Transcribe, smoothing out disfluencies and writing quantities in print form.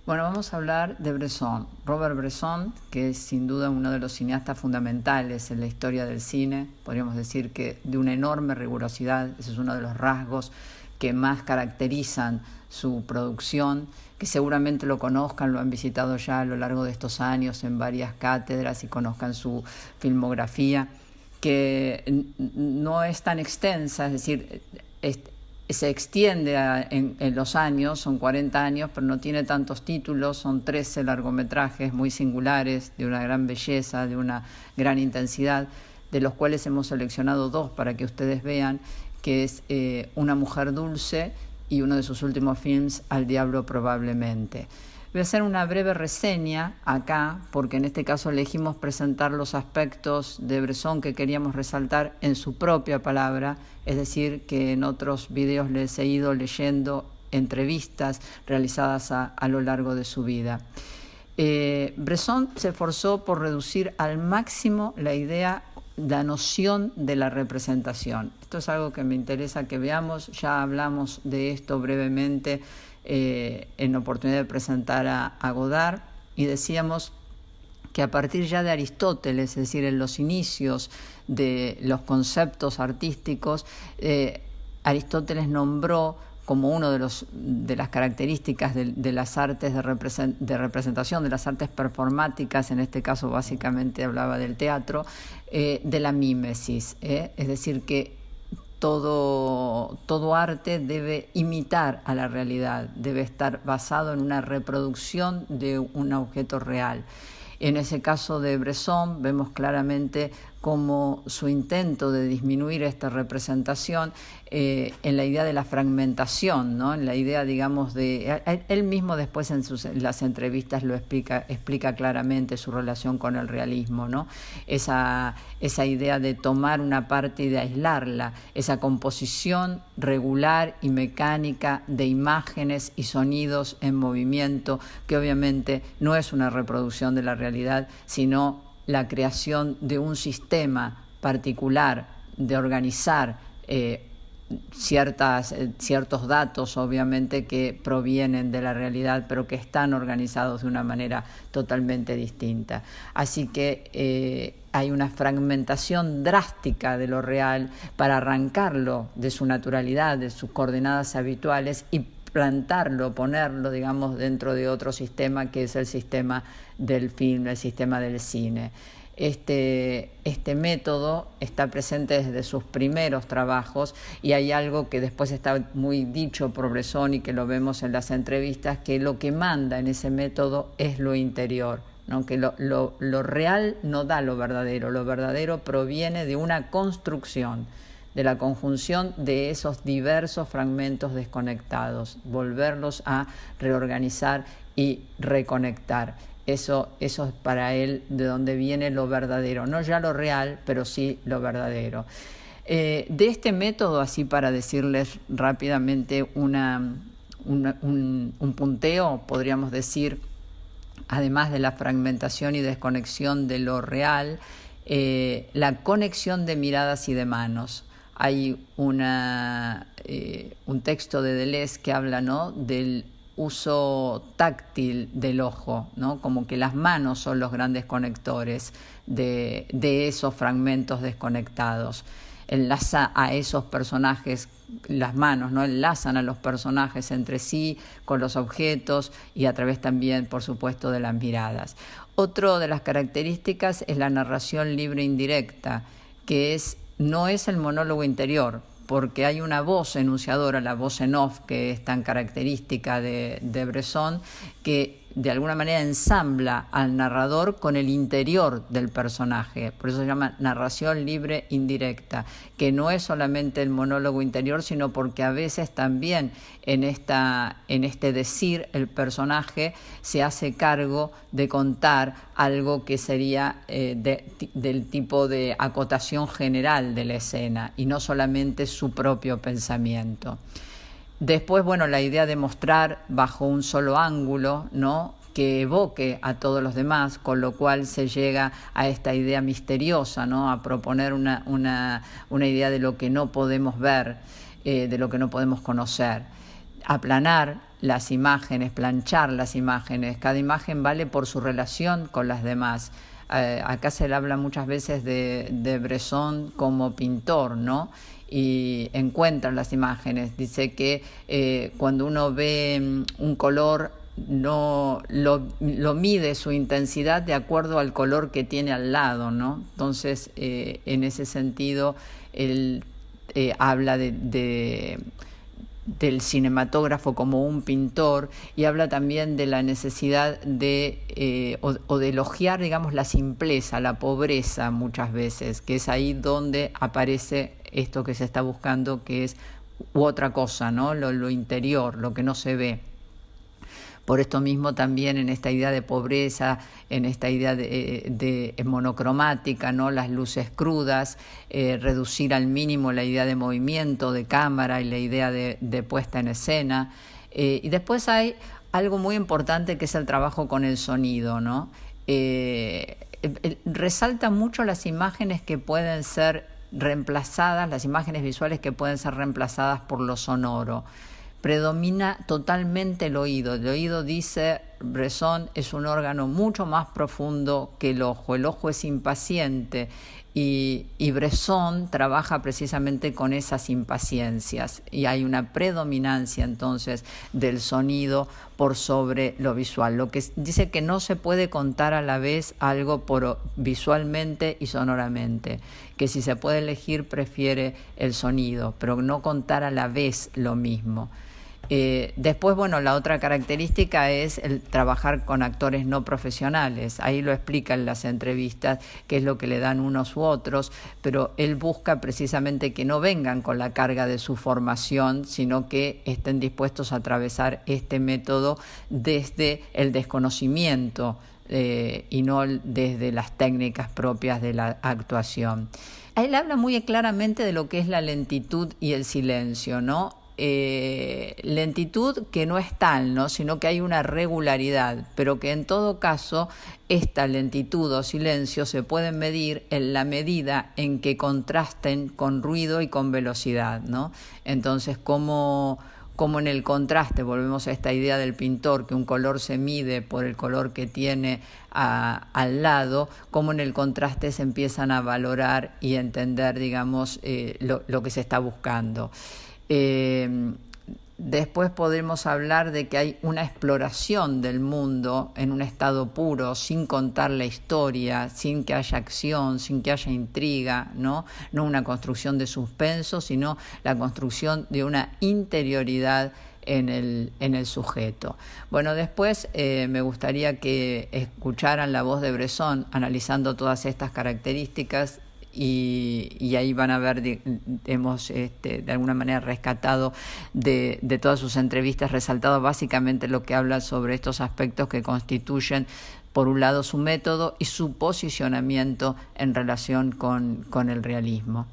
Bueno, vamos a hablar de Bresson, Robert Bresson, que es sin duda uno de los cineastas fundamentales en la historia del cine. Podríamos decir que de una enorme rigurosidad, ese es uno de los rasgos que más caracterizan su producción, que seguramente lo conozcan, lo han visitado ya a lo largo de estos años en varias cátedras y conozcan su filmografía, que no es tan extensa, es decir, se extiende en los años, son 40 años, pero no tiene tantos títulos, son 13 largometrajes muy singulares, de una gran belleza, de una gran intensidad, de los cuales hemos seleccionado dos para que ustedes vean, que es Una mujer dulce y uno de sus últimos films, Al diablo probablemente. Voy a hacer una breve reseña acá, porque en este caso elegimos presentar los aspectos de Bresson que queríamos resaltar en su propia palabra, es decir, que en otros videos les he ido leyendo entrevistas realizadas a lo largo de su vida. Bresson se esforzó por reducir al máximo la noción de la representación. Esto es algo que me interesa que veamos, ya hablamos de esto brevemente en la oportunidad de presentar a Godard, y decíamos que a partir ya de Aristóteles, es decir, en los inicios de los conceptos artísticos, Aristóteles nombró como una de las características de las artes de representación, de las artes performáticas, en este caso básicamente hablaba del teatro, de la mímesis, es decir, que todo arte debe imitar a la realidad, debe estar basado en una reproducción de un objeto real. En ese caso de Bresson vemos claramente cómo su intento de disminuir esta representación en la idea de la fragmentación, ¿no? En la idea, digamos, él mismo después en las entrevistas lo explica claramente su relación con el realismo, ¿no? Esa idea de tomar una parte y de aislarla, esa composición regular y mecánica de imágenes y sonidos en movimiento, que obviamente no es una reproducción de la realidad, sino la creación de un sistema particular de organizar ciertos datos, obviamente, que provienen de la realidad, pero que están organizados de una manera totalmente distinta. Así que hay una fragmentación drástica de lo real para arrancarlo de su naturalidad, de sus coordenadas habituales, y plantarlo, ponerlo, digamos, dentro de otro sistema que es el sistema del film, el sistema del cine. Este método está presente desde sus primeros trabajos, y hay algo que después está muy dicho por Bresson y que lo vemos en las entrevistas, que lo que manda en ese método es lo interior, ¿no? Que lo real no da lo verdadero proviene de una construcción, de la conjunción de esos diversos fragmentos desconectados, volverlos a reorganizar y reconectar. Eso es para él de donde viene lo verdadero, no ya lo real, pero sí lo verdadero. De este método, así para decirles rápidamente un punteo, podríamos decir, además de la fragmentación y desconexión de lo real, la conexión de miradas y de manos. Hay un texto de Deleuze que habla, ¿no?, del uso táctil del ojo, ¿no? Como que las manos son los grandes conectores de esos fragmentos desconectados. Enlaza a esos personajes, las manos, ¿no?, enlazan a los personajes entre sí, con los objetos y a través también, por supuesto, de las miradas. Otra de las características es la narración libre indirecta, que no es el monólogo interior, porque hay una voz enunciadora, la voz en off, que es tan característica de Bresson, que de alguna manera ensambla al narrador con el interior del personaje. Por eso se llama narración libre indirecta, que no es solamente el monólogo interior, sino porque a veces también en este decir el personaje se hace cargo de contar algo que sería del tipo de acotación general de la escena y no solamente su propio pensamiento. Después, bueno, la idea de mostrar bajo un solo ángulo, ¿no?, que evoque a todos los demás, con lo cual se llega a esta idea misteriosa, ¿no?, a proponer una idea de lo que no podemos ver, de lo que no podemos conocer. Aplanar las imágenes, planchar las imágenes. Cada imagen vale por su relación con las demás. Acá se le habla muchas veces de Bresson como pintor, ¿no? Y encuentra las imágenes. Dice que cuando uno ve un color, no lo mide su intensidad de acuerdo al color que tiene al lado, ¿no? Entonces, en ese sentido, él habla del cinematógrafo como un pintor, y habla también de la necesidad de de elogiar, digamos, la simpleza, la pobreza muchas veces, que es ahí donde aparece esto que se está buscando, que es otra cosa, ¿no? Lo interior, lo que no se ve. Por esto mismo también en esta idea de pobreza, en esta idea de monocromática, ¿no? Las luces crudas, reducir al mínimo la idea de movimiento, de cámara y la idea de puesta en escena. Y después hay algo muy importante que es el trabajo con el sonido, ¿no? Resalta mucho las imágenes que pueden ser reemplazadas, las imágenes visuales que pueden ser reemplazadas por lo sonoro. Predomina totalmente el oído. El oído, dice Bresson, es un órgano mucho más profundo que el ojo. El ojo es impaciente y Bresson trabaja precisamente con esas impaciencias, y hay una predominancia entonces del sonido por sobre lo visual. Lo que dice que no se puede contar a la vez algo visualmente y sonoramente, que si se puede elegir prefiere el sonido, pero no contar a la vez lo mismo. Después, bueno, la otra característica es el trabajar con actores no profesionales. Ahí lo explica en las entrevistas, qué es lo que le dan unos u otros, pero él busca precisamente que no vengan con la carga de su formación, sino que estén dispuestos a atravesar este método desde el desconocimiento y no desde las técnicas propias de la actuación. Él habla muy claramente de lo que es la lentitud y el silencio, ¿no? Lentitud que no es tal, ¿no? Sino que hay una regularidad, pero que en todo caso esta lentitud o silencio se pueden medir en la medida en que contrasten con ruido y con velocidad, ¿no? Entonces, como en el contraste, volvemos a esta idea del pintor, que un color se mide por el color que tiene al lado, como en el contraste se empiezan a valorar y entender, digamos, lo que se está buscando. Después podremos hablar de que hay una exploración del mundo en un estado puro, sin contar la historia, sin que haya acción, sin que haya intriga, ¿no? No una construcción de suspenso, sino la construcción de una interioridad en el sujeto. Bueno, después me gustaría que escucharan la voz de Bresson analizando todas estas características. Y ahí van a ver, hemos de alguna manera rescatado de todas sus entrevistas, resaltado básicamente lo que habla sobre estos aspectos que constituyen, por un lado, su método y su posicionamiento en relación con el realismo.